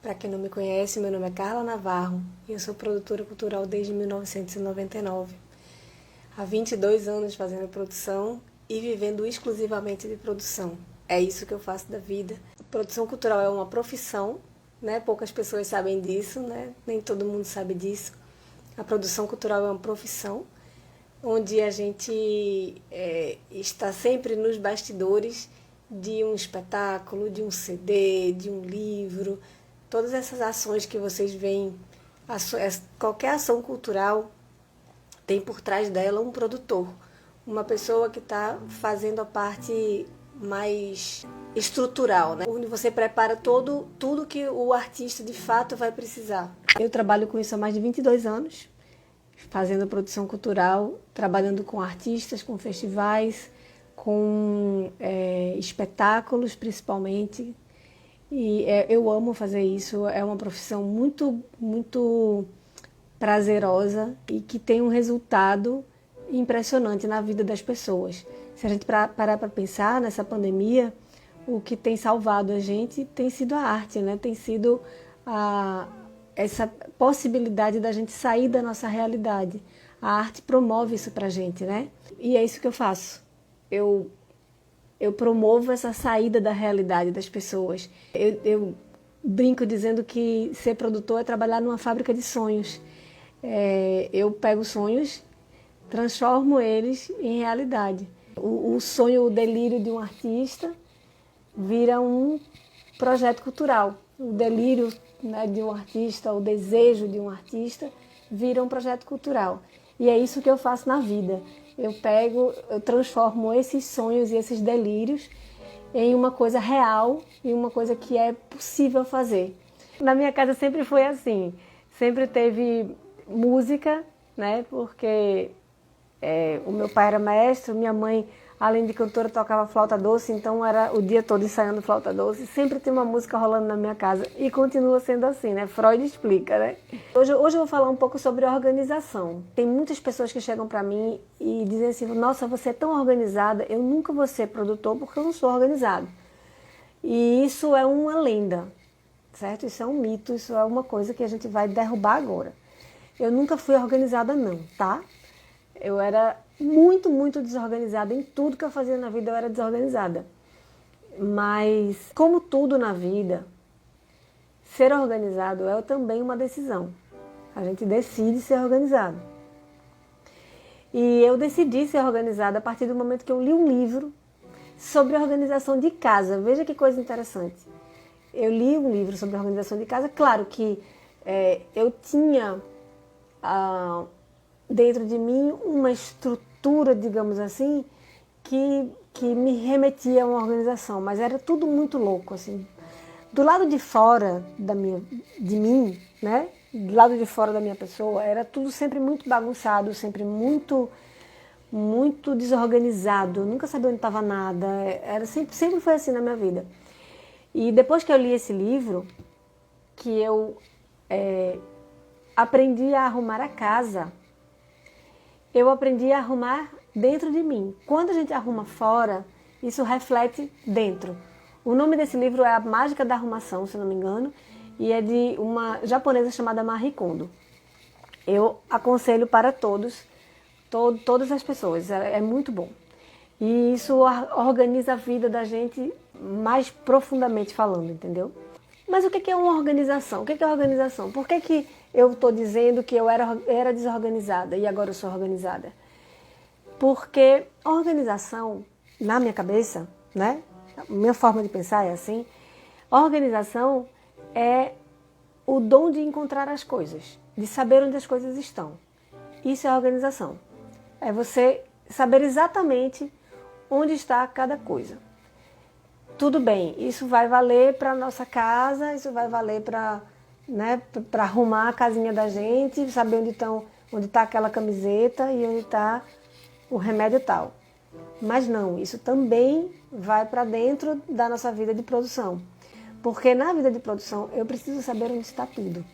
Para quem não me conhece, meu nome é Carla Navarro e eu sou produtora cultural desde 1999. Há 22 anos fazendo produção e vivendo exclusivamente de produção. É isso que eu faço da vida. Produção cultural é uma profissão, né? Poucas pessoas sabem disso, né? Nem todo mundo sabe disso. A produção cultural é uma profissão onde a gente está sempre nos bastidores de um espetáculo, de um CD, de um livro. Todas essas ações que vocês veem, qualquer ação cultural tem por trás dela um produtor, uma pessoa que está fazendo a parte mais estrutural, né? Onde você prepara tudo que o artista de fato vai precisar. Eu trabalho com isso há mais de 22 anos, fazendo produção cultural, trabalhando com artistas, com festivais, com espetáculos principalmente. E eu amo fazer isso, é uma profissão muito, muito prazerosa e que tem um resultado impressionante na vida das pessoas. Se a gente parar para pensar nessa pandemia, o que tem salvado a gente tem sido a arte, né? Tem sido essa possibilidade da gente sair da nossa realidade. A arte promove isso para a gente, né? E é isso que eu faço. Eu promovo essa saída da realidade das pessoas. Eu brinco dizendo que ser produtor é trabalhar numa fábrica de sonhos. Eu pego sonhos, transformo eles em realidade. O sonho, o delírio de um artista vira um projeto cultural. O delírio, né, de um artista, o desejo de um artista vira um projeto cultural. E é isso que eu faço na vida. Eu transformo esses sonhos e esses delírios em uma coisa real, em uma coisa que é possível fazer. Na minha casa sempre foi assim, sempre teve música, né? Porque o meu pai era maestro, minha mãe, além de cantora, tocava flauta doce, então era o dia todo ensaiando flauta doce. Sempre tem uma música rolando na minha casa e continua sendo assim, né? Freud explica, né? Hoje eu vou falar um pouco sobre organização. Tem muitas pessoas que chegam para mim e dizem assim: nossa, você é tão organizada, eu nunca vou ser produtor porque eu não sou organizado. E isso é uma lenda, certo? Isso é um mito, isso é uma coisa que a gente vai derrubar agora. Eu nunca fui organizada não, tá? Eu era muito, muito desorganizada. Em tudo que eu fazia na vida eu era desorganizada. Mas, como tudo na vida, ser organizado é também uma decisão. A gente decide ser organizado. E eu decidi ser organizada a partir do momento que eu li um livro sobre organização de casa. Veja que coisa interessante. Eu li um livro sobre organização de casa. Claro que eu tinha dentro de mim uma estrutura, digamos assim, que me remetia a uma organização, mas era tudo muito louco, assim. Do lado de fora de mim, né? Do lado de fora da minha pessoa, era tudo sempre muito bagunçado, sempre muito, muito desorganizado. Eu nunca sabia onde estava nada. Sempre foi assim na minha vida. E depois que eu li esse livro, que eu aprendi a arrumar a casa, eu aprendi a arrumar dentro de mim. Quando a gente arruma fora, isso reflete dentro. O nome desse livro é A Mágica da Arrumação, se não me engano, e é de uma japonesa chamada Marie Kondo. Eu aconselho para todas as pessoas, é muito bom. E isso organiza a vida da gente mais profundamente falando, entendeu? Mas o que é uma organização? O que é organização? Por que eu estou dizendo que eu era desorganizada e agora eu sou organizada? Porque organização, na minha cabeça, né? A minha forma de pensar é assim. Organização é o dom de encontrar as coisas, de saber onde as coisas estão. Isso é organização. É você saber exatamente onde está cada coisa. Tudo bem, isso vai valer para a nossa casa, isso vai valer para arrumar a casinha da gente, saber onde está aquela camiseta e onde está o remédio tal. Mas não, isso também vai para dentro da nossa vida de produção. Porque na vida de produção eu preciso saber onde está tudo.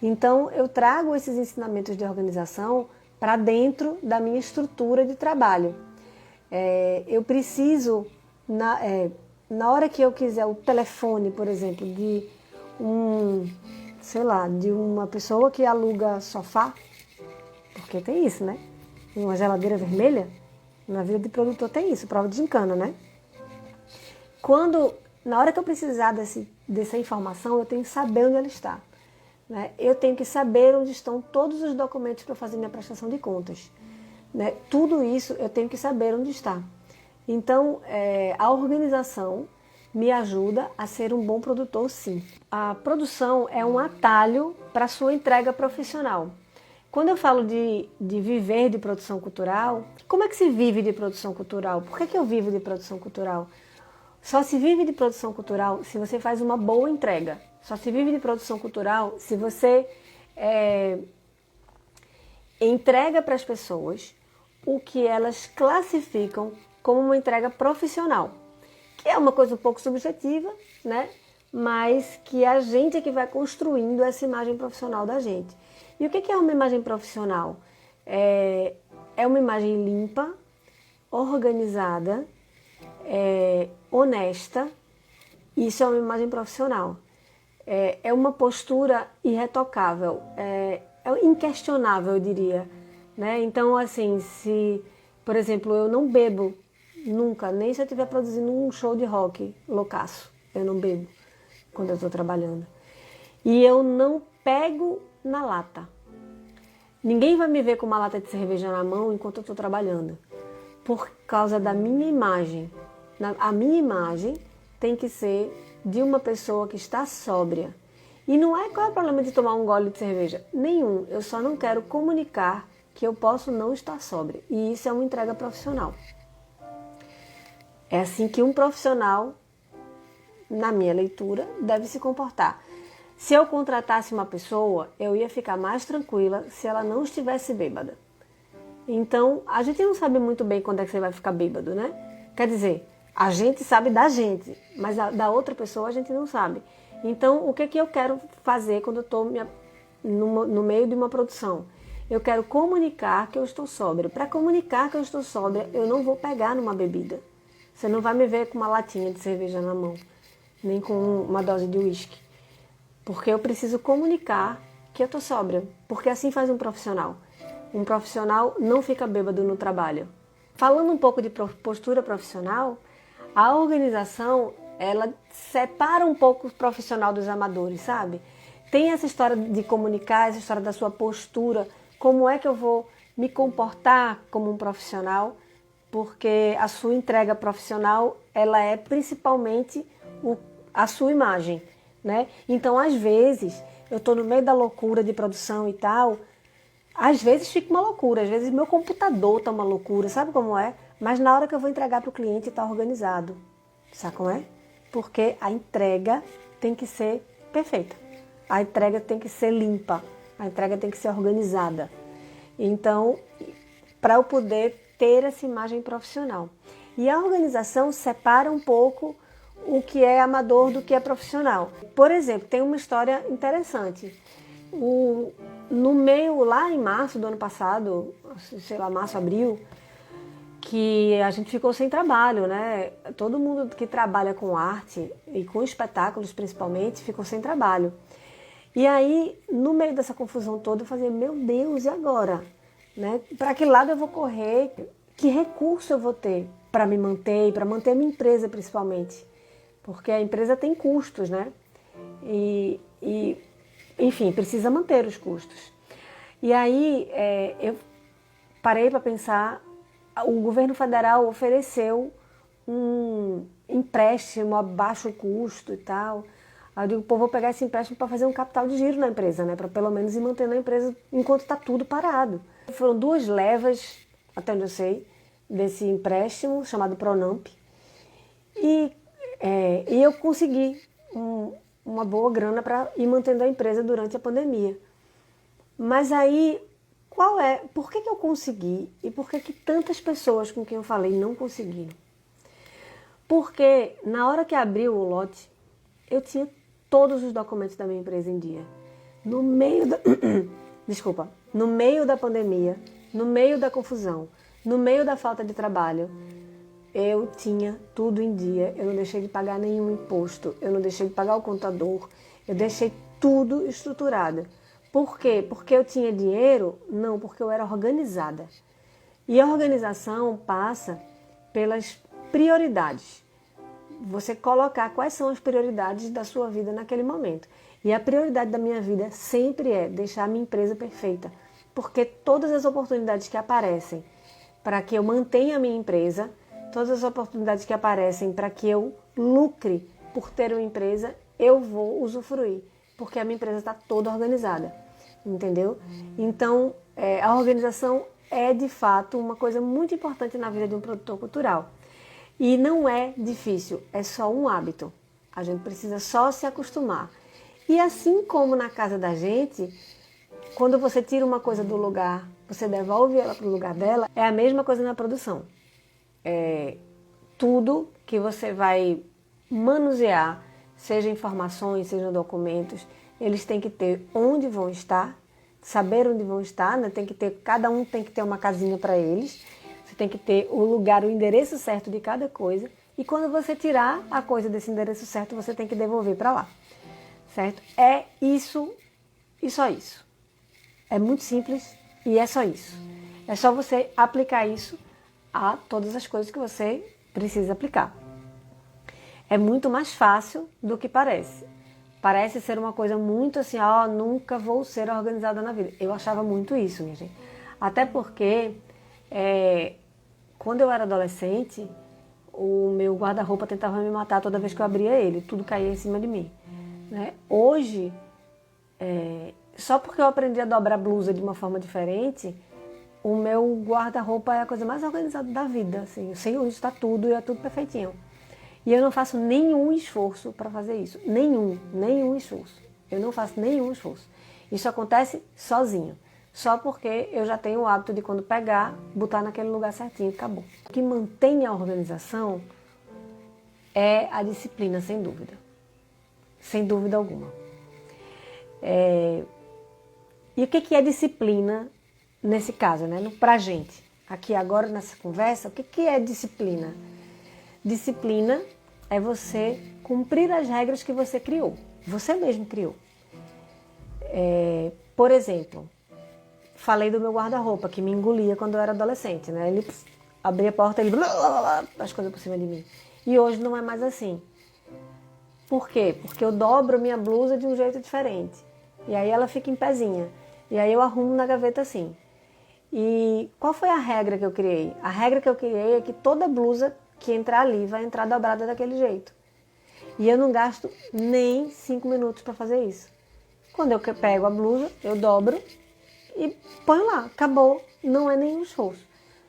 Então eu trago esses ensinamentos de organização para dentro da minha estrutura de trabalho. Eu preciso, na hora que eu quiser o telefone, por exemplo, de sei lá, de uma pessoa que aluga sofá, porque tem isso, né? Uma geladeira vermelha, na vida de produtor tem isso, prova de gincana, né? Na hora que eu precisar dessa informação, eu tenho que saber onde ela está, né? Eu tenho que saber onde estão todos os documentos para fazer minha prestação de contas, né? Tudo isso eu tenho que saber onde está. Então, a organização me ajuda a ser um bom produtor, sim. A produção é um atalho para a sua entrega profissional. Quando eu falo de viver de produção cultural, como é que se vive de produção cultural? Por que eu vivo de produção cultural? Só se vive de produção cultural se você faz uma boa entrega. Só se vive de produção cultural se você entrega para as pessoas o que elas classificam como uma entrega profissional, que é uma coisa um pouco subjetiva, né? Mas que a gente é que vai construindo essa imagem profissional da gente. E o que é uma imagem profissional? É uma imagem limpa, organizada, honesta. Isso é uma imagem profissional. É uma postura irretocável, é inquestionável, eu diria, né? Então, assim, se, por exemplo, eu não bebo nunca, nem se eu estiver produzindo um show de rock loucaço, eu não bebo quando eu estou trabalhando. E eu não pego na lata. Ninguém vai me ver com uma lata de cerveja na mão enquanto eu estou trabalhando, por causa da minha imagem. A minha imagem tem que ser de uma pessoa que está sóbria. E não é qual é o problema de tomar um gole de cerveja? Nenhum. Eu só não quero comunicar que eu posso não estar sóbria. E isso é uma entrega profissional. É assim que um profissional, na minha leitura, deve se comportar. Se eu contratasse uma pessoa, eu ia ficar mais tranquila se ela não estivesse bêbada. Então, a gente não sabe muito bem quando é que você vai ficar bêbado, né? Quer dizer, a gente sabe da gente, mas da outra pessoa a gente não sabe. Então, o que eu quero fazer quando eu estou no meio de uma produção? Eu quero comunicar que eu estou sóbria. Para comunicar que eu estou sóbria, eu não vou pegar numa bebida. Você não vai me ver com uma latinha de cerveja na mão, nem com uma dose de uísque. Porque eu preciso comunicar que eu estou sóbria. Porque assim faz um profissional. Um profissional não fica bêbado no trabalho. Falando um pouco de postura profissional, a organização, ela separa um pouco o profissional dos amadores, sabe? Tem essa história de comunicar, essa história da sua postura, como é que eu vou me comportar como um profissional, porque a sua entrega profissional, ela é principalmente a sua imagem, né? Então, às vezes, eu estou no meio da loucura de produção e tal, às vezes fica uma loucura, às vezes meu computador está uma loucura, sabe como é? Mas na hora que eu vou entregar para o cliente está organizado, sabe como é? Porque a entrega tem que ser perfeita, a entrega tem que ser limpa, a entrega tem que ser organizada. Então, para eu poder ter essa imagem profissional. E a organização separa um pouco o que é amador do que é profissional. Por exemplo, tem uma história interessante. No meio, lá em março do ano passado, sei lá, março, abril, que a gente ficou sem trabalho, né? Todo mundo que trabalha com arte e com espetáculos principalmente ficou sem trabalho. E aí, no meio dessa confusão toda, eu fazia, meu Deus, e agora? Né? Para que lado eu vou correr? Que recurso eu vou ter para me manter e para manter a minha empresa principalmente? Porque a empresa tem custos, né? Enfim, precisa manter os custos. E aí eu parei para pensar, o governo federal ofereceu um empréstimo a baixo custo e tal. Aí eu digo, pô, vou pegar esse empréstimo para fazer um capital de giro na empresa, né? Para pelo menos ir mantendo a empresa enquanto está tudo parado. Foram 2 levas, até onde eu sei, desse empréstimo chamado Pronamp. E eu consegui uma boa grana para ir mantendo a empresa durante a pandemia. Mas aí, por que eu consegui e por que tantas pessoas com quem eu falei não conseguiram? Porque na hora que abriu o lote, eu tinha todos os documentos da minha empresa em dia. No meio da pandemia, no meio da confusão, no meio da falta de trabalho, eu tinha tudo em dia. Eu não deixei de pagar nenhum imposto, eu não deixei de pagar o contador, Eu deixei tudo estruturado. Por quê? Porque eu tinha dinheiro? Não, porque eu era organizada. E a organização passa pelas prioridades. Você colocar quais são as prioridades da sua vida naquele momento. E a prioridade da minha vida sempre é deixar a minha empresa perfeita. Porque todas as oportunidades que aparecem para que eu mantenha a minha empresa, todas as oportunidades que aparecem para que eu lucre por ter uma empresa, eu vou usufruir. Porque a minha empresa está toda organizada. Entendeu? Então, a organização é de fato uma coisa muito importante na vida de um produtor cultural. E não é difícil, é só um hábito. A gente precisa só se acostumar. E assim como na casa da gente, quando você tira uma coisa do lugar, você devolve ela para o lugar dela, é a mesma coisa na produção. Tudo que você vai manusear, seja informações, sejam documentos, eles têm que ter onde vão estar, saber onde vão estar, né? Cada um tem que ter uma casinha para eles, você tem que ter o lugar, o endereço certo de cada coisa, e quando você tirar a coisa desse endereço certo, você tem que devolver para lá, certo? É isso e só isso. É muito simples e é só isso. É só você aplicar isso a todas as coisas que você precisa aplicar. É muito mais fácil do que parece. Parece ser uma coisa muito assim, nunca vou ser organizada na vida. Eu achava muito isso, minha gente. Até porque, quando eu era adolescente, o meu guarda-roupa tentava me matar toda vez que eu abria ele. Tudo caía em cima de mim. Né? Hoje, só porque eu aprendi a dobrar blusa de uma forma diferente, o meu guarda-roupa é a coisa mais organizada da vida. Assim. Eu sei onde está tudo e é tudo perfeitinho. E eu não faço nenhum esforço para fazer isso. Nenhum esforço. Eu não faço nenhum esforço. Isso acontece sozinho. Só porque eu já tenho o hábito de quando pegar, botar naquele lugar certinho e acabou. O que mantém a organização é a disciplina, sem dúvida. Sem dúvida alguma. E o que é disciplina nesse caso, né? Pra gente? Aqui agora nessa conversa, o que é disciplina? Disciplina é você cumprir as regras que você criou. Você mesmo criou. Por exemplo, falei do meu guarda-roupa, que me engolia quando eu era adolescente. Né? Ele abria a porta, ele as coisas por cima de mim. E hoje não é mais assim. Por quê? Porque eu dobro minha blusa de um jeito diferente. E aí ela fica em pezinha. E aí eu arrumo na gaveta assim. E qual foi a regra que eu criei? A regra que eu criei é que toda blusa que entrar ali vai entrar dobrada daquele jeito. E eu não gasto nem 5 minutos para fazer isso. Quando eu pego a blusa, eu dobro e ponho lá. Acabou. Não é nenhum esforço.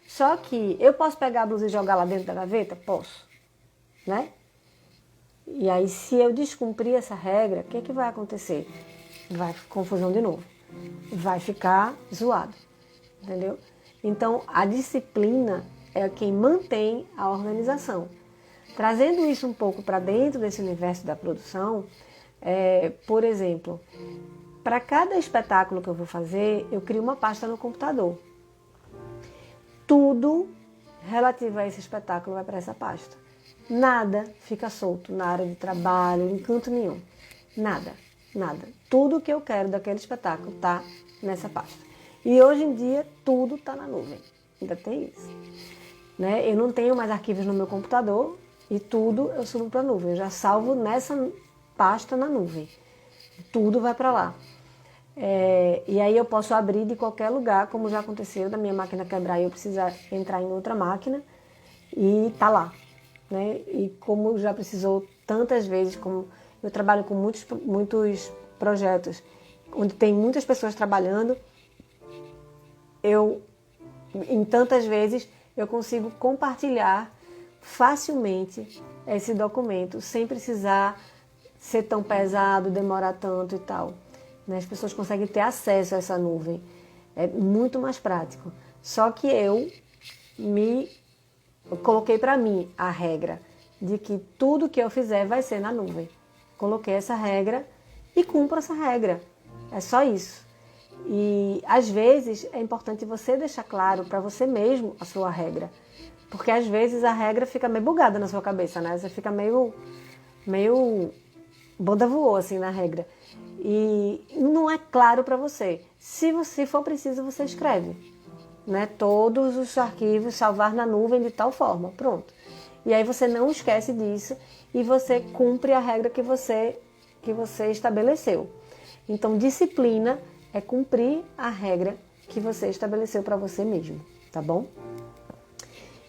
Só que eu posso pegar a blusa e jogar lá dentro da gaveta? Posso. Né? E aí, se eu descumprir essa regra, o que vai acontecer? Vai confusão de novo. Vai ficar zoado. Entendeu? Então, a disciplina é quem mantém a organização. Trazendo isso um pouco para dentro desse universo da produção, por exemplo, para cada espetáculo que eu vou fazer, eu crio uma pasta no computador. Tudo relativo a esse espetáculo vai para essa pasta. Nada fica solto na área de trabalho, em canto nenhum. Nada. Tudo que eu quero daquele espetáculo está nessa pasta. E hoje em dia, tudo está na nuvem. Ainda tem isso. Né? Eu não tenho mais arquivos no meu computador e tudo eu subo para a nuvem. Eu já salvo nessa pasta na nuvem. Tudo vai para lá. E aí eu posso abrir de qualquer lugar, como já aconteceu da minha máquina quebrar e eu precisar entrar em outra máquina e tá lá. Né? E como já precisou tantas vezes, como eu trabalho com muitos projetos onde tem muitas pessoas trabalhando, em tantas vezes eu consigo compartilhar facilmente esse documento sem precisar ser tão pesado, demorar tanto e tal. Né? As pessoas conseguem ter acesso a essa nuvem. É muito mais prático. Só que eu coloquei para mim a regra de que tudo que eu fizer vai ser na nuvem. Coloquei essa regra e cumpro essa regra. É só isso. E às vezes é importante você deixar claro para você mesmo a sua regra. Porque às vezes a regra fica meio bugada na sua cabeça, né? Você fica meio banda voou assim na regra. E não é claro para você. Se for preciso, você escreve, né? Todos os arquivos, salvar na nuvem de tal forma, pronto. E aí você não esquece disso e você cumpre a regra que você estabeleceu. Então, disciplina é cumprir a regra que você estabeleceu para você mesmo, tá bom?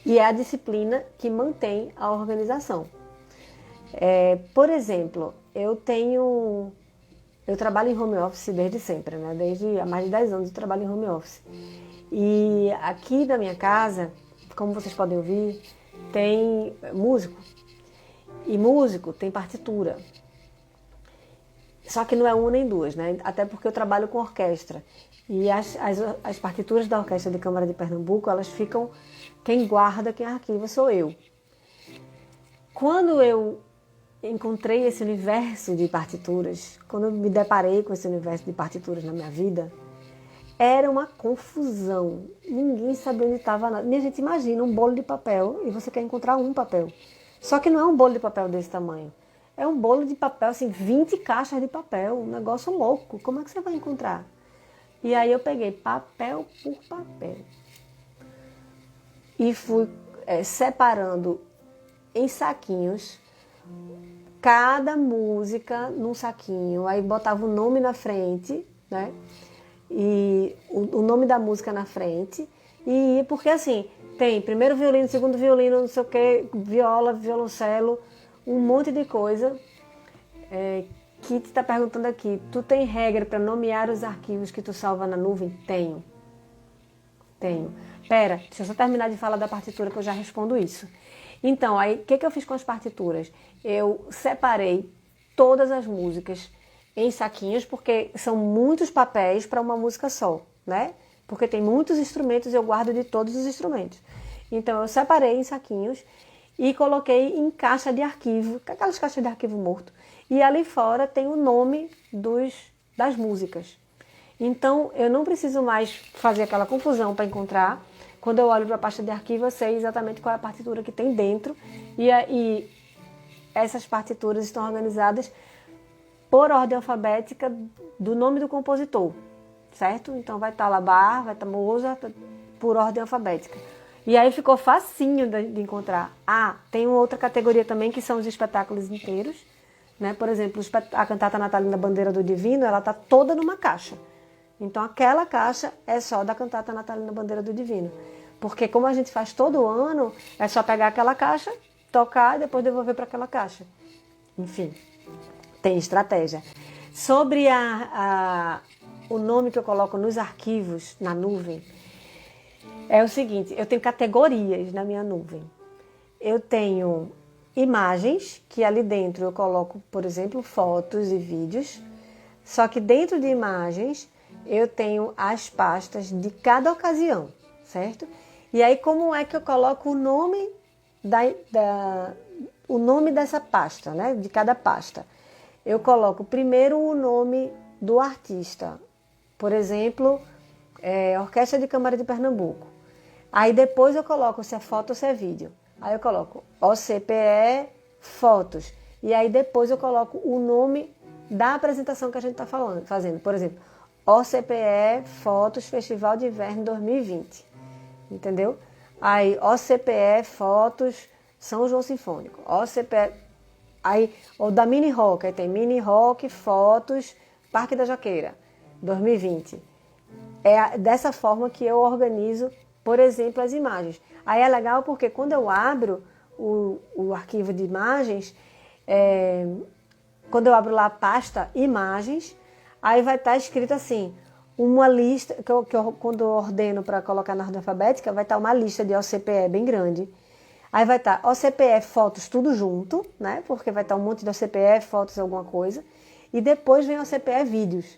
E é a disciplina que mantém a organização. Por exemplo, eu trabalho em home office desde sempre, né? Desde há mais de 10 anos eu trabalho em home office. E aqui na minha casa, como vocês podem ouvir, tem músico. E músico tem partitura. Só que não é uma nem duas, né? Até porque eu trabalho com orquestra. E as partituras da Orquestra de Câmara de Pernambuco, elas ficam... Quem guarda, quem arquiva sou eu. Quando eu encontrei esse universo de partituras, quando eu me deparei com esse universo de partituras na minha vida, era uma confusão. Ninguém sabia onde estava nada. Minha gente, imagina um bolo de papel e você quer encontrar um papel. Só que não é um bolo de papel desse tamanho. É um bolo de papel, assim, 20 caixas de papel. Um negócio louco. Como é que você vai encontrar? E aí eu peguei papel por papel. E fui separando em saquinhos, cada música num saquinho. Aí botava o nome na frente, né? E o nome da música na frente. E porque assim, tem primeiro violino, segundo violino, não sei o que, viola, violoncelo, um monte de coisa. Que te está perguntando aqui, tu tem regra para nomear os arquivos que tu salva na nuvem? Tenho. Pera, deixa eu só terminar de falar da partitura que eu já respondo isso. Então, aí, o que eu fiz com as partituras? Eu separei todas as músicas em saquinhos, porque são muitos papéis para uma música só, né? Porque tem muitos instrumentos e eu guardo de todos os instrumentos. Então, eu separei em saquinhos e coloquei em caixa de arquivo, aquelas caixas de arquivo morto. E ali fora tem o nome das músicas. Então, eu não preciso mais fazer aquela confusão para encontrar. Quando eu olho para a pasta de arquivo, eu sei exatamente qual é a partitura que tem dentro. E essas partituras estão organizadas por ordem alfabética do nome do compositor, certo? Então vai estar lá Bach, vai estar Mozart, por ordem alfabética. E aí ficou facinho de encontrar. Tem uma outra categoria também que são os espetáculos inteiros, né? Por exemplo, a cantata natalina Bandeira do Divino, ela está toda numa caixa. Então aquela caixa é só da cantata natalina Bandeira do Divino. Porque como a gente faz todo ano, é só pegar aquela caixa, tocar e depois devolver para aquela caixa. Enfim, tem estratégia. Sobre o nome que eu coloco nos arquivos, na nuvem, é o seguinte, eu tenho categorias na minha nuvem. Eu tenho imagens, que ali dentro eu coloco, por exemplo, fotos e vídeos. Só que dentro de imagens, eu tenho as pastas de cada ocasião, certo? E aí, como é que eu coloco o nome o nome dessa pasta, né? De cada pasta? Eu coloco primeiro o nome do artista. Por exemplo, Orquestra de Câmara de Pernambuco. Aí depois eu coloco se é foto ou se é vídeo. Aí eu coloco OCPE fotos. E aí depois eu coloco o nome da apresentação que a gente está fazendo. Por exemplo, OCPE Fotos Festival de Inverno 2020. Entendeu? Aí OCPE Fotos São João Sinfônico. OCPE... Aí, ou da Mini Rock, aí tem Mini Rock Fotos Parque da Jaqueira 2020. É dessa forma que eu organizo, por exemplo, as imagens. Aí é legal porque quando eu abro o arquivo de imagens, quando eu abro lá a pasta imagens, aí vai estar escrito assim, uma lista, quando eu ordeno para colocar na ordem alfabética, vai estar uma lista de OCPE bem grande. Aí vai estar OCPE fotos tudo junto, né? Porque vai estar um monte de OCPE fotos alguma coisa. E depois vem OCPE vídeos.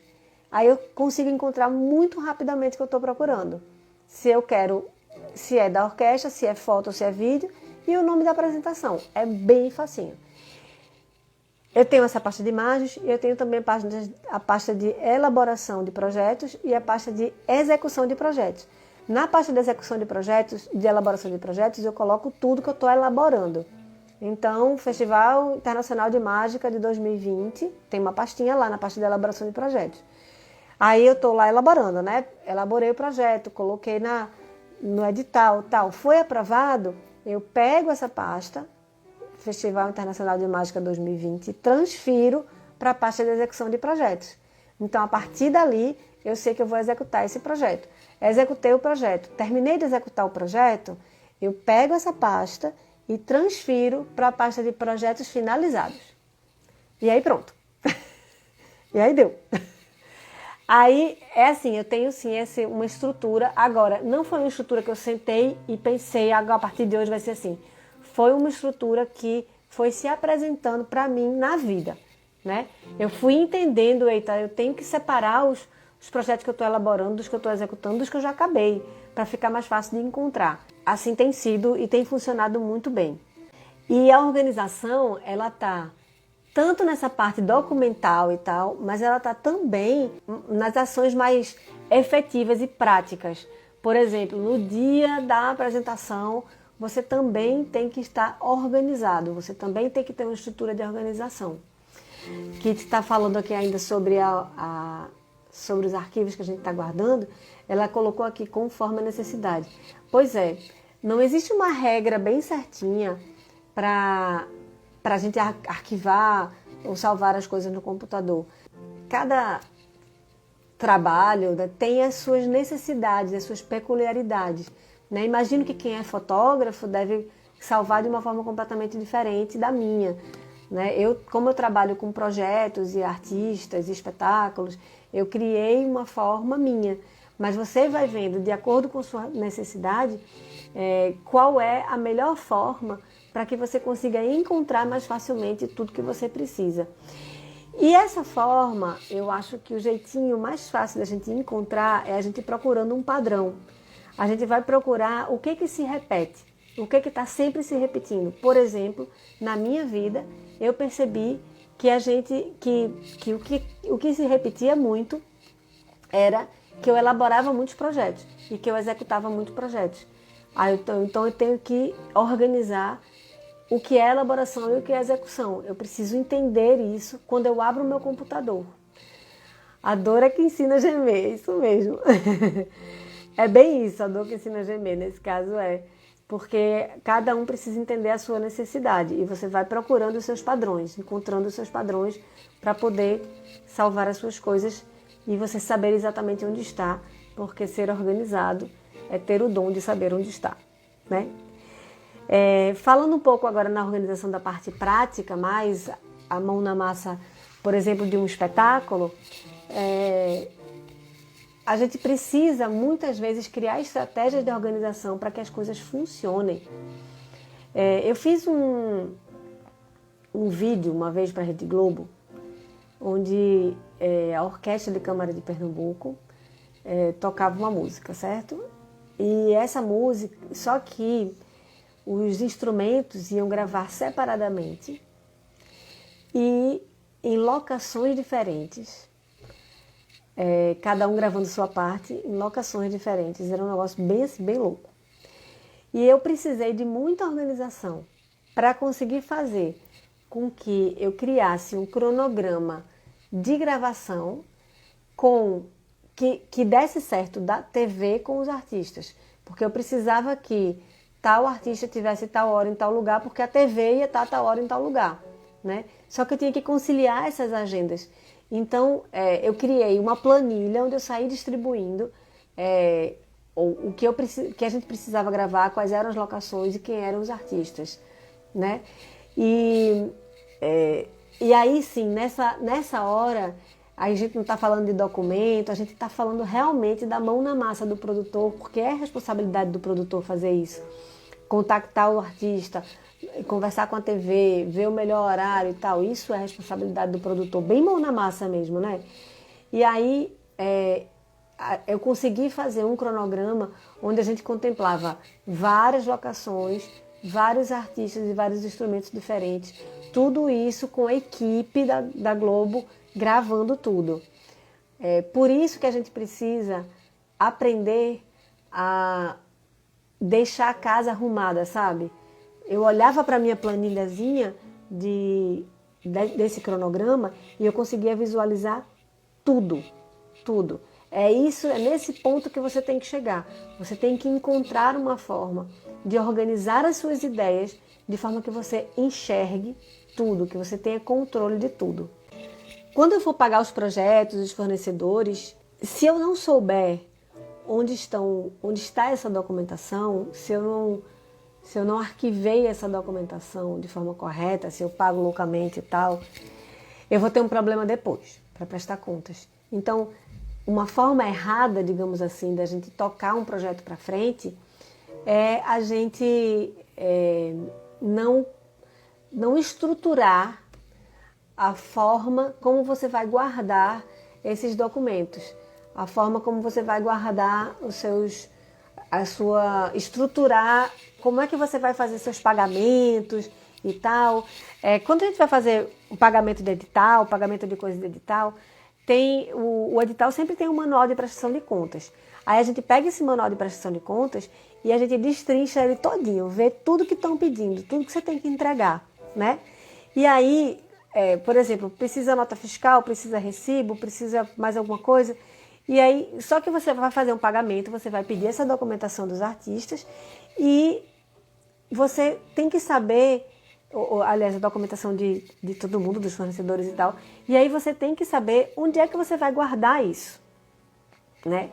Aí eu consigo encontrar muito rapidamente o que eu estou procurando. Se eu quero, se é da orquestra, se é foto ou se é vídeo, e o nome da apresentação. É bem facinho. Eu tenho essa pasta de imagens e eu tenho também a pasta de elaboração de projetos e a pasta de execução de projetos. Na pasta de execução de projetos, de elaboração de projetos, eu coloco tudo que eu estou elaborando. Então, Festival Internacional de Mágica de 2020, tem uma pastinha lá, na pasta de elaboração de projetos. Aí eu estou lá elaborando, né? Elaborei o projeto, coloquei no edital, tal. Foi aprovado, eu pego essa pasta, Festival Internacional de Mágica 2020, e transfiro para a pasta de execução de projetos. Então, a partir dali, eu sei que eu vou executar esse projeto. Executei o projeto, terminei de executar o projeto, eu pego essa pasta e transfiro para a pasta de projetos finalizados. E aí pronto. E aí deu. Aí é assim, eu tenho sim uma estrutura. Agora, não foi uma estrutura que eu sentei e pensei, agora a partir de hoje vai ser assim. Foi uma estrutura que foi se apresentando para mim na vida, né? Eu fui entendendo, eita, eu tenho que separar os projetos que eu estou elaborando, dos que eu estou executando, dos que eu já acabei, para ficar mais fácil de encontrar. Assim tem sido e tem funcionado muito bem. E a organização, ela está tanto nessa parte documental e tal, mas ela está também nas ações mais efetivas e práticas. Por exemplo, no dia da apresentação, você também tem que estar organizado, você também tem que ter uma estrutura de organização. Que está falando aqui ainda sobre sobre os arquivos que a gente está guardando, ela colocou aqui conforme a necessidade. Pois é, não existe uma regra bem certinha para a gente arquivar ou salvar as coisas no computador. Cada trabalho, né, tem as suas necessidades, as suas peculiaridades. Né? Imagino que quem é fotógrafo deve salvar de uma forma completamente diferente da minha. Né? Como eu trabalho com projetos e artistas e espetáculos, eu criei uma forma minha. Mas você vai vendo, de acordo com sua necessidade, qual é a melhor forma para que você consiga encontrar mais facilmente tudo que você precisa. E essa forma, eu acho que o jeitinho mais fácil da gente encontrar é a gente procurando um padrão. A gente vai procurar o que se repete, o que está sempre se repetindo. Por exemplo, na minha vida, eu percebi que o que se repetia muito era que eu elaborava muitos projetos e que eu executava muitos projetos. Então eu tenho que organizar o que é elaboração e o que é execução. Eu preciso entender isso quando eu abro o meu computador. A dor é que ensina a gemer, é isso mesmo. É bem isso, a dor que ensina a gemer, nesse caso é. Porque cada um precisa entender a sua necessidade e você vai procurando os seus padrões, encontrando os seus padrões para poder salvar as suas coisas e você saber exatamente onde está, porque ser organizado é ter o dom de saber onde está, né? Falando um pouco agora na organização da parte prática, mais a mão na massa, por exemplo, de um espetáculo, a gente precisa muitas vezes criar estratégias de organização para que as coisas funcionem. Eu fiz um vídeo uma vez para a Rede Globo, onde a Orquestra de Câmara de Pernambuco tocava uma música, certo? E essa música, só que os instrumentos iam gravar separadamente e em locações diferentes. Cada um gravando sua parte em locações diferentes. Era um negócio bem louco. E eu precisei de muita organização para conseguir fazer com que eu criasse um cronograma de gravação que desse certo da TV com os artistas. Porque eu precisava que tal artista tivesse tal hora em tal lugar, porque a TV ia estar tal hora em tal lugar. Né? Só que eu tinha que conciliar essas agendas. Então, eu criei uma planilha onde eu saí distribuindo o que a gente precisava gravar, quais eram as locações e quem eram os artistas. Né? E aí sim, nessa hora, a gente não está falando de documento, a gente está falando realmente da mão na massa do produtor, porque é responsabilidade do produtor fazer isso. Contactar o artista, conversar com a TV, ver o melhor horário e tal, isso é responsabilidade do produtor, bem mão na massa mesmo, né? E aí eu consegui fazer um cronograma onde a gente contemplava várias locações, vários artistas e vários instrumentos diferentes, tudo isso com a equipe da Globo gravando tudo. Por isso que a gente precisa aprender a deixar a casa arrumada, sabe? Eu olhava para a minha planilhazinha desse cronograma e eu conseguia visualizar tudo, tudo. É nesse ponto que você tem que chegar. Você tem que encontrar uma forma de organizar as suas ideias de forma que você enxergue tudo, que você tenha controle de tudo. Quando eu for pagar os projetos, os fornecedores, se eu não souber onde está essa documentação, se eu não arquivei essa documentação de forma correta, se eu pago loucamente e tal, eu vou ter um problema depois para prestar contas. Então, uma forma errada, digamos assim, da gente tocar um projeto para frente é a gente não estruturar a forma como você vai guardar esses documentos, a forma como você vai guardar estruturar, como é que você vai fazer seus pagamentos e tal. Quando a gente vai fazer o pagamento de edital, o pagamento de coisa de edital, o edital sempre tem um manual de prestação de contas. Aí a gente pega esse manual de prestação de contas e a gente destrincha ele todinho, vê tudo que estão pedindo, tudo que você tem que entregar, né? E aí, por exemplo, precisa nota fiscal, precisa recibo, precisa mais alguma coisa. E aí, só que você vai fazer um pagamento, você vai pedir essa documentação dos artistas e você tem que saber, aliás, a documentação de todo mundo, dos fornecedores e tal, e aí você tem que saber onde é que você vai guardar isso, né?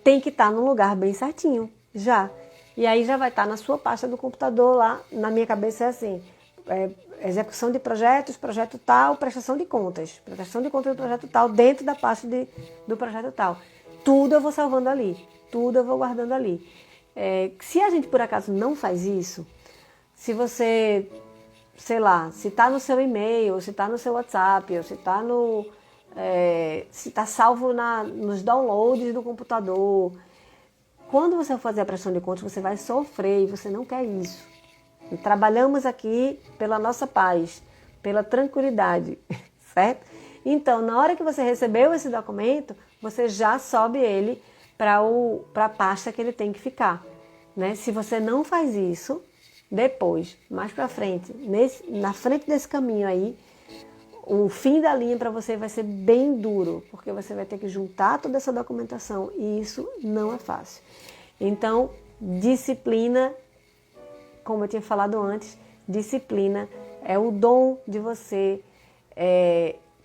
Tem que estar num lugar bem certinho, já. E aí já vai estar na sua pasta do computador lá, na minha cabeça é assim, execução de projetos, projeto tal, prestação de contas do projeto tal, dentro da pasta do projeto tal. Tudo eu vou salvando ali, tudo eu vou guardando ali. Se a gente por acaso não faz isso, se você, sei lá, se está no seu e-mail, se está no seu WhatsApp, ou se está salvo nos downloads do computador, quando você for fazer a prestação de contas, você vai sofrer e você não quer isso. E trabalhamos aqui pela nossa paz, pela tranquilidade, certo? Então, na hora que você recebeu esse documento, você já sobe ele para a pasta que ele tem que ficar, né? Se você não faz isso, depois, mais para frente, na frente desse caminho aí, o fim da linha para você vai ser bem duro, porque você vai ter que juntar toda essa documentação e isso não é fácil. Então, disciplina, como eu tinha falado antes, disciplina é o dom de você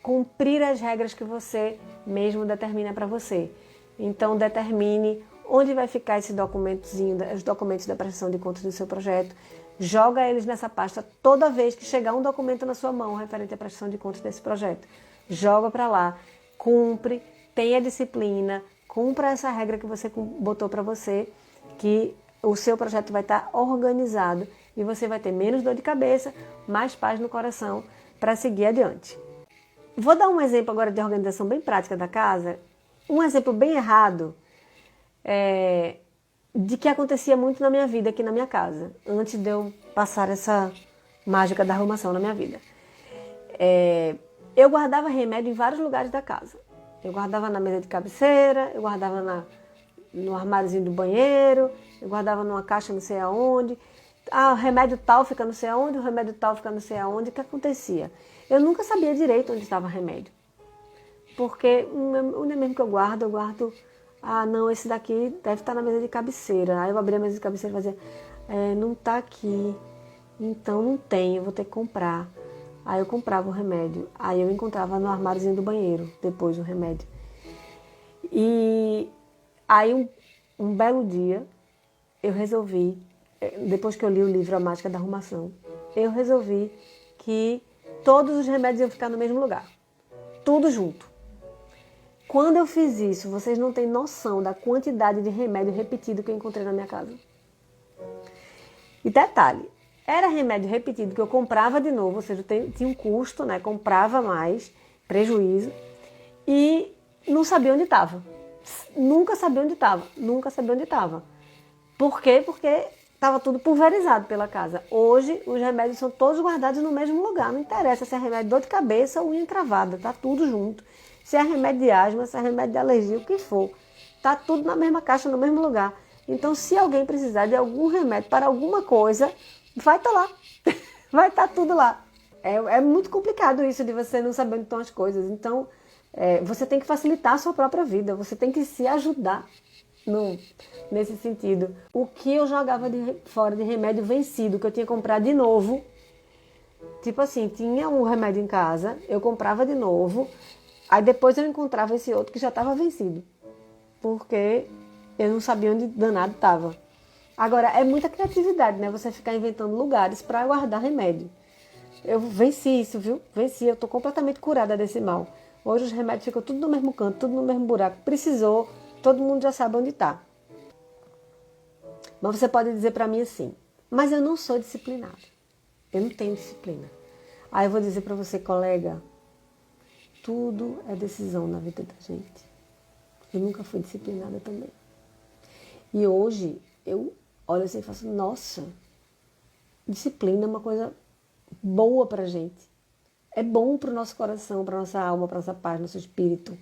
cumprir as regras que você mesmo determina para você. Então, determine onde vai ficar esse documentozinho, os documentos da prestação de contas do seu projeto. Joga eles nessa pasta toda vez que chegar um documento na sua mão referente à prestação de contas desse projeto. Joga para lá, cumpre, tenha disciplina, cumpra essa regra que você botou para você, que o seu projeto vai estar organizado e você vai ter menos dor de cabeça, mais paz no coração para seguir adiante. Vou dar um exemplo agora de organização bem prática da casa, um exemplo bem errado de que acontecia muito na minha vida aqui na minha casa, antes de eu passar essa mágica da arrumação na minha vida. Eu guardava remédio em vários lugares da casa. Eu guardava na mesa de cabeceira, eu guardava no armáriozinho do banheiro, eu guardava numa caixa não sei aonde. O remédio tal fica não sei aonde, o remédio tal fica não sei aonde. O que acontecia? Eu nunca sabia direito onde estava o remédio. Porque onde é mesmo que eu guardo, não, esse daqui deve estar na mesa de cabeceira. Aí eu abria a mesa de cabeceira e fazia, não está aqui, então não tem, eu vou ter que comprar. Aí eu comprava o remédio, aí eu encontrava no armáriozinho do banheiro, depois o remédio. E aí um belo dia, eu resolvi, depois que eu li o livro A Mágica da Arrumação, eu resolvi que todos os remédios iam ficar no mesmo lugar, tudo junto. Quando eu fiz isso, vocês não têm noção da quantidade de remédio repetido que eu encontrei na minha casa. E detalhe, era remédio repetido que eu comprava de novo, ou seja, tinha um custo, né? Comprava mais, prejuízo, e não sabia onde estava. Nunca sabia onde estava. Por quê? Porque estava tudo pulverizado pela casa. Hoje, os remédios são todos guardados no mesmo lugar. Não interessa se é remédio de dor de cabeça ou unha encravada, está tudo junto. Se é remédio de asma, se é remédio de alergia, o que for. Está tudo na mesma caixa, no mesmo lugar. Então, se alguém precisar de algum remédio para alguma coisa, vai estar lá. Vai estar tudo lá. É muito complicado isso de você não saber onde estão as coisas. Então, você tem que facilitar a sua própria vida. Você tem que se ajudar nesse sentido. O que eu jogava fora de remédio vencido, que eu tinha comprado de novo. Tipo assim, tinha um remédio em casa, eu comprava de novo. Aí depois eu encontrava esse outro que já estava vencido. Porque eu não sabia onde danado estava. Agora, é muita criatividade, né? Você ficar inventando lugares para guardar remédio. Eu venci isso, viu? Venci, eu estou completamente curada desse mal. Hoje os remédios ficam tudo no mesmo canto, tudo no mesmo buraco. Precisou, todo mundo já sabe onde está. Mas você pode dizer para mim assim, mas eu não sou disciplinada. Eu não tenho disciplina. Aí eu vou dizer para você, colega, tudo é decisão na vida da gente. Eu nunca fui disciplinada também. E hoje eu olho assim e faço, nossa, disciplina é uma coisa boa pra gente. É bom pro nosso coração, pra nossa alma, pra nossa paz, nosso espírito.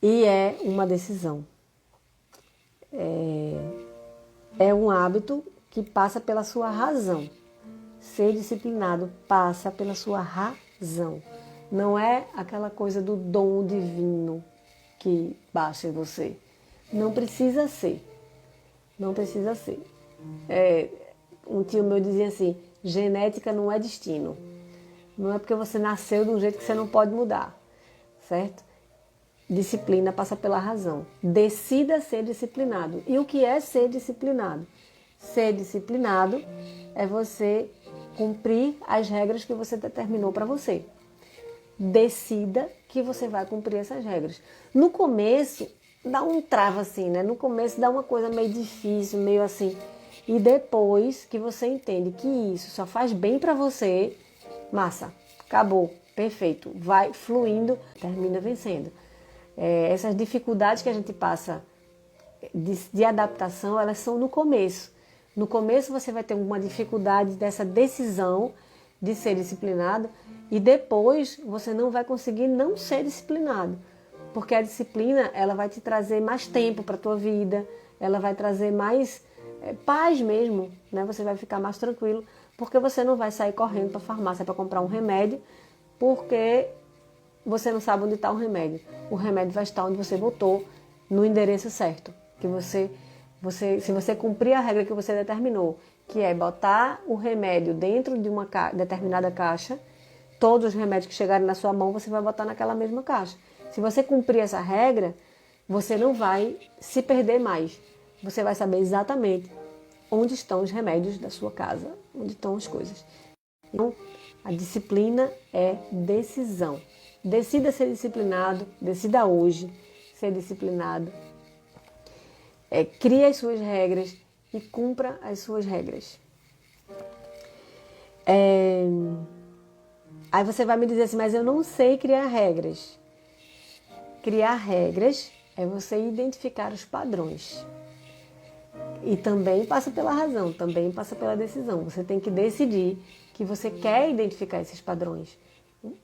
E é uma decisão. É um hábito que passa pela sua razão. Ser disciplinado passa pela sua razão. Não é aquela coisa do dom divino que baixa em você. Não precisa ser. Não precisa ser. Um tio meu dizia assim, genética não é destino. Não é porque você nasceu de um jeito que você não pode mudar. Certo? Disciplina passa pela razão. Decida ser disciplinado. E o que é ser disciplinado? Ser disciplinado é você cumprir as regras que você determinou para você. Decida que você vai cumprir essas regras. No começo, dá um trava assim, né? No começo dá uma coisa meio difícil, meio assim. E depois que você entende que isso só faz bem para você, massa, acabou, perfeito. Vai fluindo, termina vencendo. Essas dificuldades que a gente passa de adaptação, elas são no começo. No começo você vai ter uma dificuldade dessa decisão de ser disciplinado e depois você não vai conseguir não ser disciplinado. Porque a disciplina, ela vai te trazer mais tempo para a tua vida, ela vai trazer mais paz mesmo, né? Você vai ficar mais tranquilo, porque você não vai sair correndo para a farmácia para comprar um remédio, porque você não sabe onde está o remédio. O remédio vai estar onde você botou, no endereço certo. Se você cumprir a regra que você determinou, que é botar o remédio dentro de uma determinada caixa, todos os remédios que chegarem na sua mão, você vai botar naquela mesma caixa. Se você cumprir essa regra, você não vai se perder mais. Você vai saber exatamente onde estão os remédios da sua casa, onde estão as coisas. Então, a disciplina é decisão. Decida ser disciplinado, decida hoje ser disciplinado. Crie as suas regras e cumpra as suas regras. Aí você vai me dizer assim, mas eu não sei criar regras. Criar regras é você identificar os padrões. E também passa pela razão, também passa pela decisão. Você tem que decidir que você quer identificar esses padrões.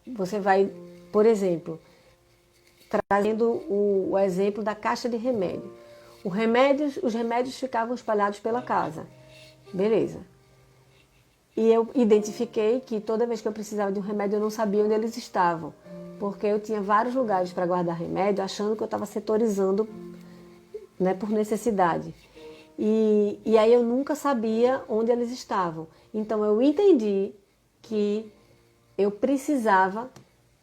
Você vai, por exemplo, trazendo o exemplo da caixa de remédio. Os remédios ficavam espalhados pela casa. Beleza. E eu identifiquei que toda vez que eu precisava de um remédio, eu não sabia onde eles estavam. Porque eu tinha vários lugares para guardar remédio, achando que eu estava setorizando, né, por necessidade. E aí eu nunca sabia onde eles estavam. Então eu entendi que eu precisava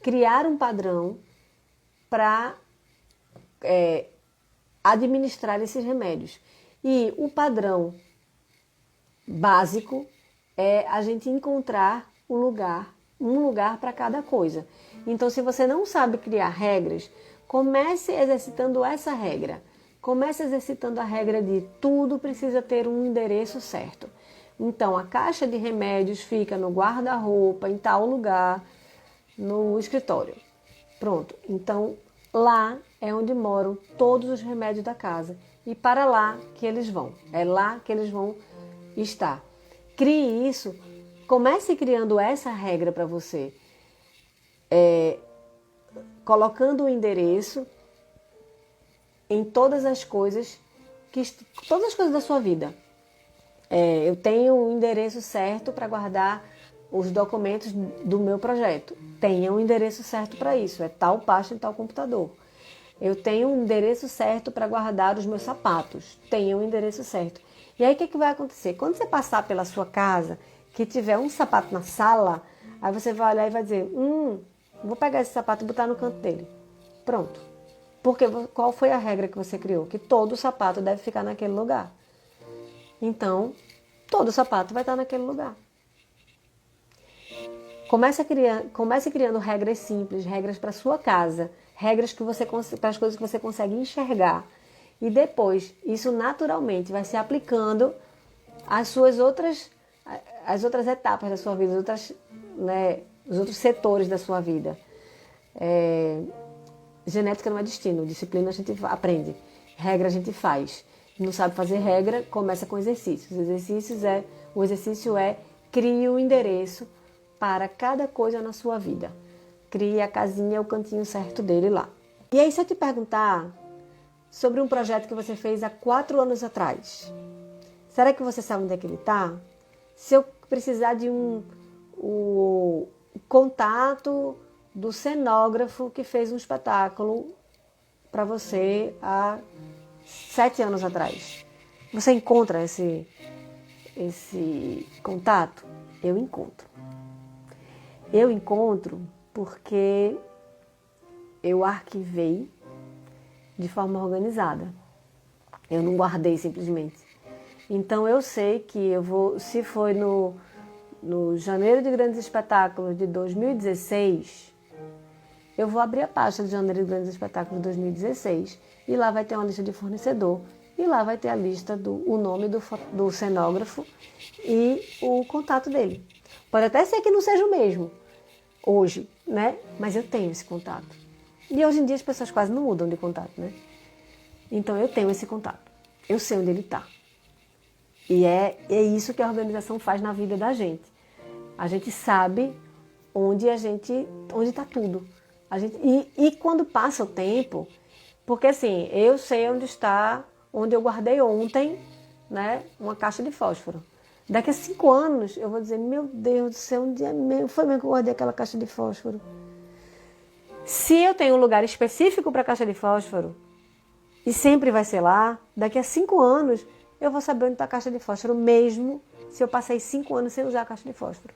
criar um padrão para administrar esses remédios. E o padrão básico é a gente encontrar um lugar para cada coisa. Então, se você não sabe criar regras, comece exercitando essa regra. Comece exercitando a regra de tudo precisa ter um endereço certo. Então, a caixa de remédios fica no guarda-roupa, em tal lugar, no escritório. Pronto. Então, lá é onde moram todos os remédios da casa. E para lá que eles vão. É lá que eles vão estar. Crie isso. Comece criando essa regra para você. Colocando o endereço em todas as coisas da sua vida. Eu tenho um endereço certo para guardar os documentos do meu projeto. Tenha um endereço certo para isso, é tal pasta em tal computador. Eu tenho um endereço certo para guardar os meus sapatos. Tenha um endereço certo. E aí o que vai acontecer? Quando você passar pela sua casa, que tiver um sapato na sala, aí você vai olhar e vai dizer, vou pegar esse sapato e botar no canto dele. Pronto. Porque qual foi a regra que você criou? Que todo sapato deve ficar naquele lugar. Então, todo sapato vai estar naquele lugar. Comece criando regras simples, regras para sua casa, regras para as coisas que você consegue enxergar. E depois, isso naturalmente vai se aplicando às outras etapas da sua vida, os outros setores da sua vida. Genética não é destino, disciplina a gente aprende, regra a gente faz. Não sabe fazer regra, começa com exercícios. O exercício é crie um endereço para cada coisa na sua vida. Crie a casinha, o cantinho certo dele lá. E aí, se eu te perguntar sobre um projeto que você fez há 4 anos atrás, será que você sabe onde é que ele está? Se eu precisar de o contato do cenógrafo que fez um espetáculo para você há 7 anos atrás, você encontra esse contato? Eu encontro. Eu encontro porque eu arquivei de forma organizada. Eu não guardei simplesmente. Então eu sei que se foi no Janeiro de Grandes Espetáculos de 2016, eu vou abrir a pasta de Janeiro de Grandes Espetáculos de 2016 e lá vai ter uma lista de fornecedor e lá vai ter a lista o nome do cenógrafo e o contato dele. Pode até ser que não seja o mesmo hoje, né? Mas eu tenho esse contato. E hoje em dia as pessoas quase não mudam de contato, né? Então eu tenho esse contato. Eu sei onde ele está. E é isso que a organização faz na vida da gente. A gente sabe onde está tudo. E quando passa o tempo, porque assim, eu sei onde eu guardei ontem, né, uma caixa de fósforo. Daqui a 5 anos eu vou dizer, meu Deus do céu, foi mesmo que eu guardei aquela caixa de fósforo. Se eu tenho um lugar específico para a caixa de fósforo, e sempre vai ser lá, daqui a 5 anos eu vou saber onde está a caixa de fósforo, mesmo se eu passei 5 anos sem usar a caixa de fósforo.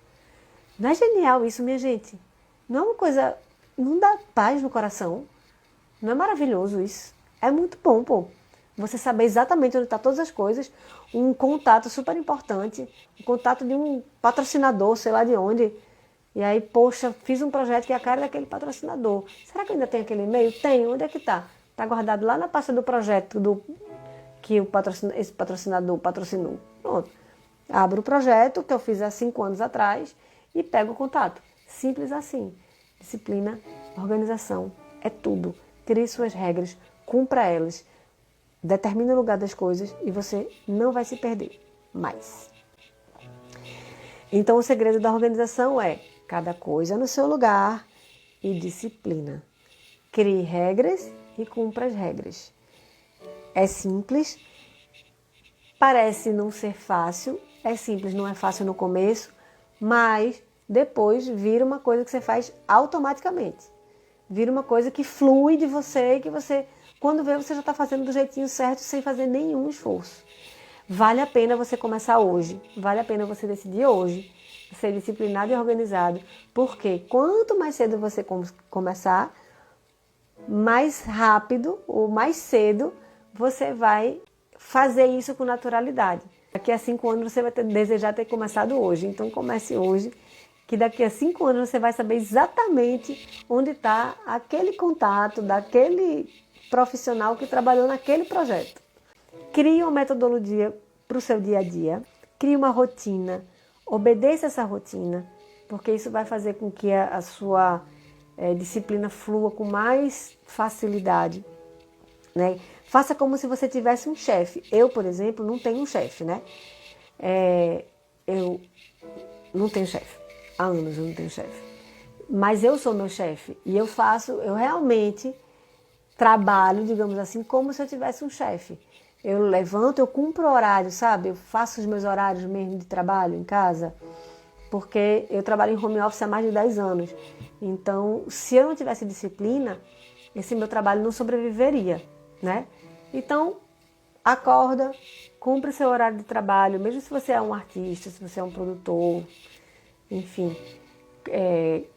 Não é genial isso, minha gente? Não é uma coisa... Não dá paz no coração? Não é maravilhoso isso? É muito bom, pô. Você saber exatamente onde estão todas as coisas, um contato super importante, um contato de um patrocinador, sei lá de onde. E aí, poxa, fiz um projeto que é a cara daquele patrocinador. Será que ainda tem aquele e-mail? Tem. Onde é que está? Está guardado lá na pasta do projeto que esse patrocinador patrocinou. Pronto. Abro o projeto que eu fiz há 5 anos atrás e pego o contato. Simples assim. Disciplina, organização, é tudo. Crie suas regras, cumpra elas, determine o lugar das coisas e você não vai se perder mais. Então o segredo da organização é cada coisa no seu lugar e disciplina. Crie regras e cumpra as regras. É simples, parece não ser fácil, é simples, não é fácil no começo, mas depois vira uma coisa que você faz automaticamente. Vira uma coisa que flui de você e que você, quando vê, você já está fazendo do jeitinho certo sem fazer nenhum esforço. Vale a pena você começar hoje, vale a pena você decidir hoje, ser disciplinado e organizado, porque quanto mais cedo você começar, mais rápido ou mais cedo você vai fazer isso com naturalidade. Daqui a 5 anos você vai desejar ter começado hoje, então comece hoje, que daqui a 5 anos você vai saber exatamente onde está aquele contato daquele profissional que trabalhou naquele projeto. Crie uma metodologia para o seu dia a dia, crie uma rotina, obedeça essa rotina, porque isso vai fazer com que a sua disciplina flua com mais facilidade, né? Faça como se você tivesse um chefe. Eu, por exemplo, não tenho um chefe, né? Eu não tenho chefe. Há anos eu não tenho chefe. Mas eu sou meu chefe e eu realmente trabalho, digamos assim, como se eu tivesse um chefe. Eu levanto, eu cumpro o horário, sabe? Eu faço os meus horários mesmo de trabalho em casa, porque eu trabalho em home office há mais de 10 anos. Então, se eu não tivesse disciplina, esse meu trabalho não sobreviveria, né? Então, acorda, cumpre seu horário de trabalho, mesmo se você é um artista, se você é um produtor, enfim,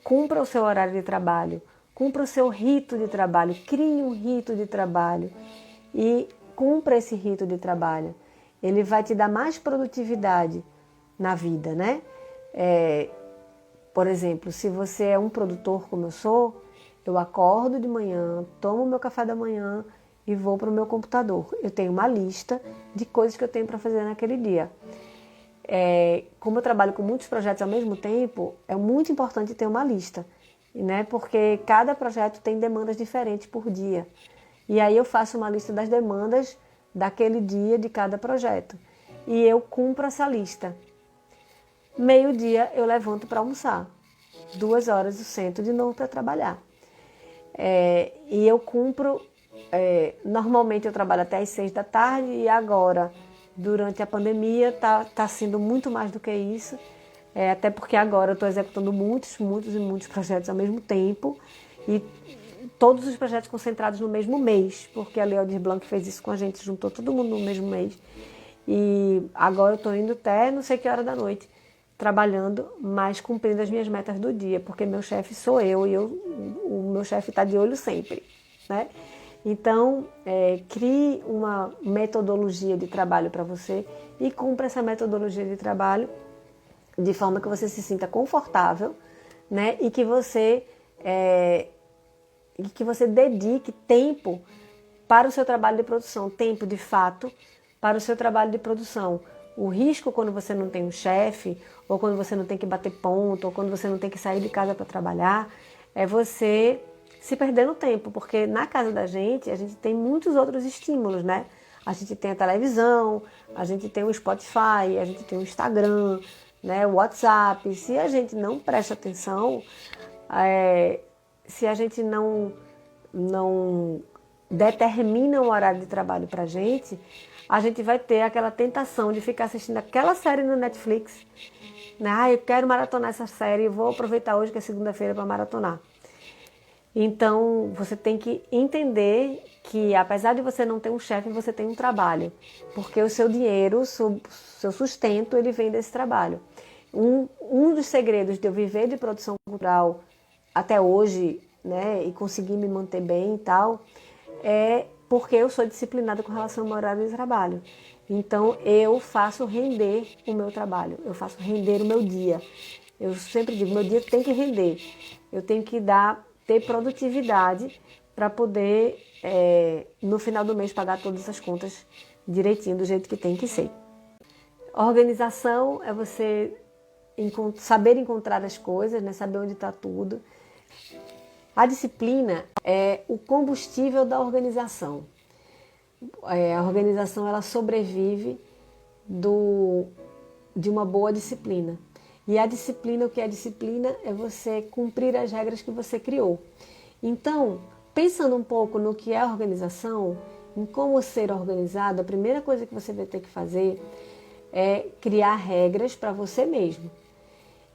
cumpra o seu horário de trabalho, cumpra o seu rito de trabalho, crie um rito de trabalho e cumpra esse rito de trabalho. Ele vai te dar mais produtividade na vida, né? Por exemplo, se você é um produtor como eu sou, eu acordo de manhã, tomo meu café da manhã e vou para o meu computador. Eu tenho uma lista de coisas que eu tenho para fazer naquele dia. Como eu trabalho com muitos projetos ao mesmo tempo, é muito importante ter uma lista, né? Porque cada projeto tem demandas diferentes por dia. E aí eu faço uma lista das demandas daquele dia de cada projeto. E eu cumpro essa lista. Meio-dia eu levanto para almoçar. 2 horas eu sento de novo para trabalhar. E eu cumpro... normalmente eu trabalho até às 6 da tarde e agora, durante a pandemia, tá sendo muito mais do que isso. Até porque agora eu estou executando muitos projetos ao mesmo tempo e todos os projetos concentrados no mesmo mês, porque a Lei Aldir Blanc fez isso com a gente, juntou todo mundo no mesmo mês. E agora eu estou indo até não sei que hora da noite, trabalhando, mas cumprindo as minhas metas do dia, porque meu chefe sou eu e o meu chefe está de olho sempre, né? Então, crie uma metodologia de trabalho para você e cumpra essa metodologia de trabalho de forma que você se sinta confortável, né? E que você dedique tempo para o seu trabalho de produção, tempo de fato para o seu trabalho de produção. O risco quando você não tem um chefe, ou quando você não tem que bater ponto, ou quando você não tem que sair de casa para trabalhar, é você se perder no tempo, porque na casa da gente, a gente tem muitos outros estímulos, né? A gente tem a televisão, a gente tem o Spotify, a gente tem o Instagram, né? O WhatsApp. Se a gente não presta atenção, se a gente não determina um horário de trabalho para a gente vai ter aquela tentação de ficar assistindo aquela série no Netflix. Né? Eu quero maratonar essa série, vou aproveitar hoje que é segunda-feira para maratonar. Então, você tem que entender que, apesar de você não ter um chefe, você tem um trabalho. Porque o seu dinheiro, o seu sustento, ele vem desse trabalho. Um dos segredos de eu viver de produção cultural até hoje, né, e conseguir me manter bem e tal, é porque eu sou disciplinada com relação ao meu horário de trabalho. Então, eu faço render o meu trabalho, eu faço render o meu dia. Eu sempre digo, meu dia tem que render. Eu tenho que ter produtividade para poder, no final do mês, pagar todas as contas direitinho, do jeito que tem que ser. Organização é você saber encontrar as coisas, né? Saber onde está tudo. A disciplina é o combustível da organização. A organização ela sobrevive de uma boa disciplina. E a disciplina, o que é disciplina? É você cumprir as regras que você criou. Então, pensando um pouco no que é organização, em como ser organizado, a primeira coisa que você vai ter que fazer é criar regras para você mesmo.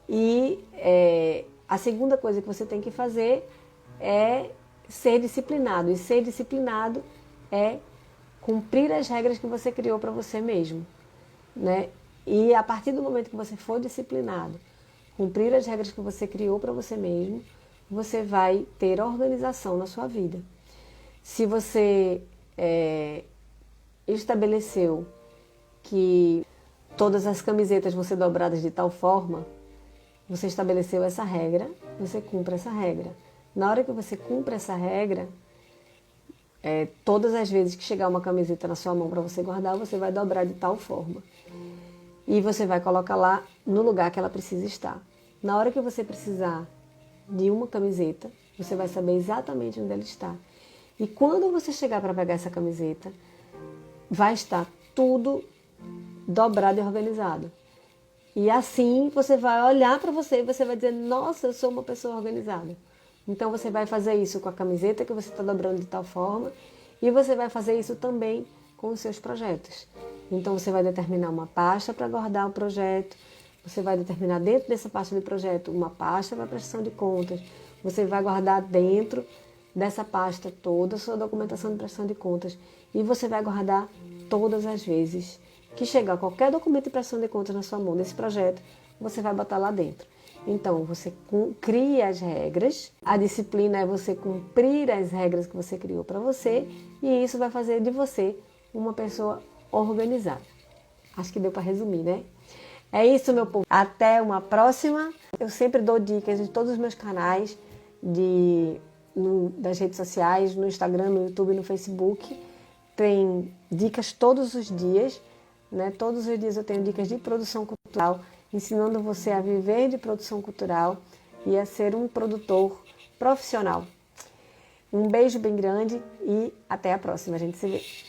E a segunda coisa que você tem que fazer é ser disciplinado. E ser disciplinado é cumprir as regras que você criou para você mesmo, né? E a partir do momento que você for disciplinado, cumprir as regras que você criou para você mesmo, você vai ter organização na sua vida. Se você estabeleceu que todas as camisetas vão ser dobradas de tal forma, você estabeleceu essa regra, você cumpre essa regra. Na hora que você cumpre essa regra, todas as vezes que chegar uma camiseta na sua mão para você guardar, você vai dobrar de tal forma. E você vai colocar lá no lugar que ela precisa estar. Na hora que você precisar de uma camiseta, você vai saber exatamente onde ela está. E quando você chegar para pegar essa camiseta, vai estar tudo dobrado e organizado. E assim você vai olhar para você e você vai dizer, nossa, eu sou uma pessoa organizada. Então você vai fazer isso com a camiseta que você está dobrando de tal forma e você vai fazer isso também com os seus projetos. Então você vai determinar uma pasta para guardar o projeto, você vai determinar dentro dessa pasta de projeto uma pasta para prestação de contas, você vai guardar dentro dessa pasta toda a sua documentação de prestação de contas e você vai guardar todas as vezes que chegar qualquer documento de prestação de contas na sua mão desse projeto, você vai botar lá dentro. Então, você cria as regras, a disciplina é você cumprir as regras que você criou para você e isso vai fazer de você uma pessoa organizada. Acho que deu para resumir, né? É isso, meu povo. Até uma próxima. Eu sempre dou dicas de todos os meus canais, das redes sociais, no Instagram, no YouTube, no Facebook. Tem dicas todos os dias, né? Todos os dias eu tenho dicas de produção cultural, ensinando você a viver de produção cultural e a ser um produtor profissional. Um beijo bem grande e até a próxima. A gente se vê.